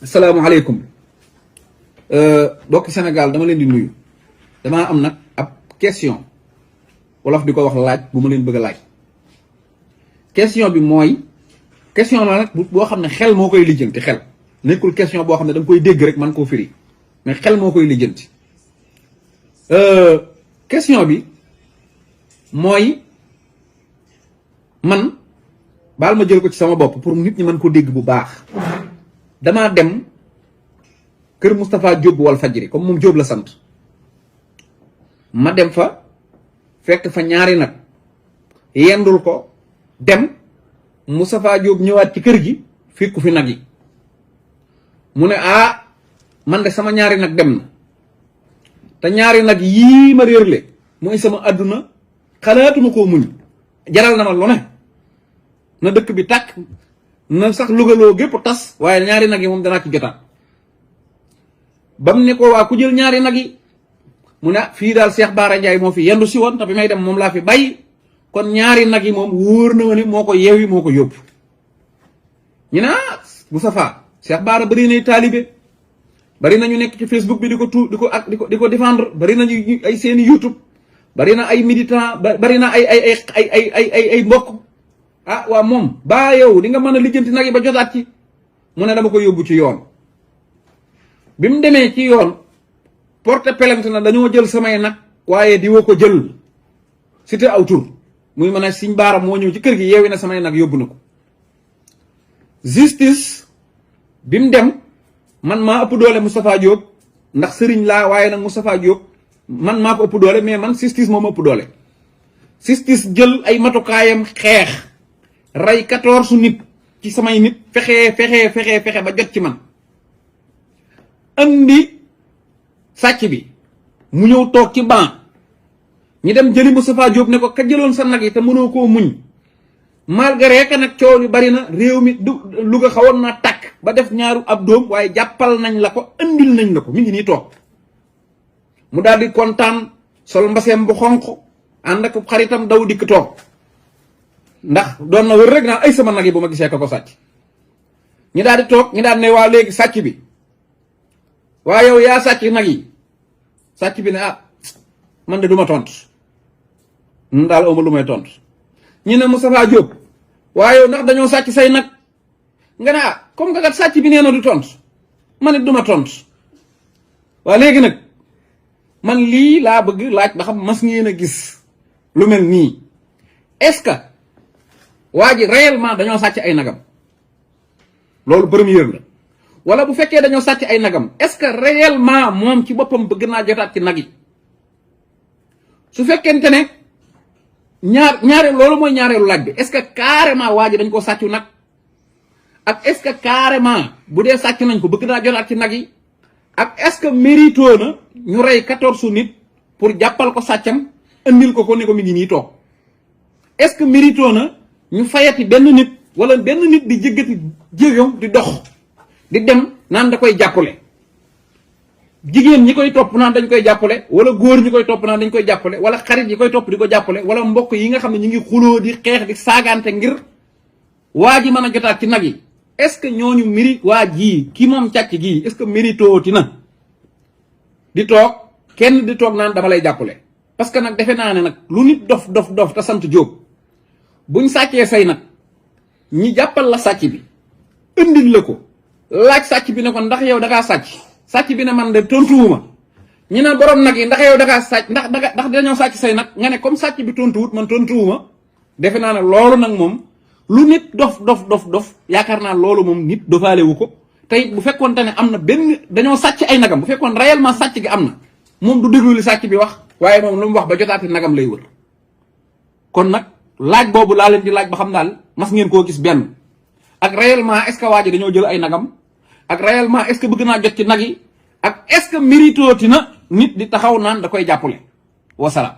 asalaamaaleykum bokki Sénégal dama leen di nuyu damaa am nag ab question wolof di ko wax laaj bu ma leen bëgg a laaj question bi mooy question la nag boo xam ne xel moo koy lijjanti xel nekkul question boo xam ne da nga koy dégg rek man koo firi mais xel moo koy lijjanti question bi mooy man baal ma jël ko ci sama bopp pour nit ñi mën ko dégg bu baax damaa dem kër Moustapha Diop wal fajri comme moom Diop la sant ma dem fa fekk fa ñaari nag yendul ko dem Moustapha Diop ñëwaat ci kër gi fekku fi nag yi mu ne man de sama ñaari nag dem na te ñaari nag yii ma réerle mooy sama àdduna xalaatuma koo muñ jaral na ma lu ne na dëkk bi tàkk na sax lugaloo gépp tas waaye ñaari nag yi moom danaa ci jotaat ba mu ne ko waa ku jël ñaari nag yi mu ne fii daal Cheikh Bara Ndiaye moo fi yendu si woon te bi may dem moom laa fi bàyyi kon ñaari nag yi moom wóor na ma ni moo ko yeewi moo ko yóbbu ñu ne Moustapha Cheikh Bara bari nay taalibe bari na ñu nekk ci Facebook bi di ko défendre bari na ñu ay seeni YouTube bari na ay militant bari na ay mbokk waa moom baa yow di nga mën a lijjanti nag yi ba jotaat ci mu ne dama ko yóbbu ci yoon bi mu demee ci yoon porte plainte na dañoo jël samay nag waaye di woo ko jël cité aw tur muy mën a Sëñ Bara moo ñëw ci kër gi yeewi na samay nag yóbbu na ko justice bi mu dem man maa ëpp doole Moustapha Diop ndax sëriñ laa waaye nag Moustapha Diop man maa ko ëpp doole mais man justice moom ëpp doole justice jël ay matukaayam xeex rey 14 nit ci samay nit fexe ba jot ci man andi sàcc bi mu ñëw toog ci banc ñi dem jëli Moustapha Diop ne ko ka jëloon sa nag yi te mënoo koo muñ malgré que nag coow li bari na réew mi du Louga xawoon naa tàkk ba def ñaaru ab doom waaye jàppal nañ la ko andil nañ la ko mi ngi nii toog mu daal di kontaan sol mbaseem bu xonq ànd ak xaritam daw dikk toog ndax doon na wër rek naan ay sama nag yi bu ma gisee ko sàcc ñi daal di toog ñi daal ne waa léegi sàcc bi waa yow yaa sàcc nag yi sàcc bi ne man de du ma tontu nun daal awma lu may tontu ñu ne Moustapha Diop waa yow ndax dañoo sàcc say nag nga ne comme que kat sàcc bi nee na du tontu man it du ma tontu waa léegi nag man lii laa bëgg laaj ba xam mas ngeen a gis lu mel nii est-ce que waa ji réellement dañoo sàcc ay nagam loolu première la wala bu fekkee dañoo sàcc ay nagam est-ce que réellement moom ci boppam bëgg naa jotaat ci nag yi su fekkente ne ñaareelu loolu mooy ñaareelu laaj bi est-ce que carrément waa ji dañ koo sàccu nag ak est-ce que carrément bu dee sàcc nañ ko bëgg naa jotaat ci nag yi ak est-ce que mérito na ñu rey 14 nit pour jàppal ko sàccam andil ko ne ko mi ngi nii toog est-ce que mérito na ñu fayati benn nit wala benn nit di jéggati jéegam di dox di dem naan da koy jàppale jigéen ñi koy topp naan dañ koy jàppale wala góor ñi koy topp naan dañ koy jàppale wala xarit yi koy topp di ko jàppale wala mbokk yi nga xam ne ñu ngi xuloo di xeex di saagante ngir waa ji mën a jotaat ci nag yi est-ce que ñooñu waa jii ki moom càcc gii est-ce que méritooti na di toog kenn di toog naan dama lay jàppale parce que nag defe naa ne nag lu nit dof te sant Jóob buñ sàccee say nag ñi jàppal la sàcc bi indil la ko laaj sàcc bi ne ko ndax yow da ngaa sàcc bi ne man de tontuwuma ñu ne borom nag yi ndax yow da ngaa sàcc ndax dañoo sàcc say nag nga ne comme sàcc bi tontuwut man tontuwuma defe naa ne loolu nag moom lu nit dof yaakaar naa loolu moom nit dofaale wu ko tey bu fekkoon te ne am na benn dañoo sàcc ay nagam bu fekkoon réellement sàcc gi am na moom du déglu li sàcc bi wax waaye moom lu mu wax ba jotaati nagam lay wër kon nag laaj boobu laa leen di laaj ba xam daal mas ngeen koo gis benn ak réellement est-ce que waa ji dañoo jël ay nagam ak réellement est-ce que bëgg naa jot ci nag yi ak est-ce que méritooti na nit di taxaw naan da koy jàppale wasalaam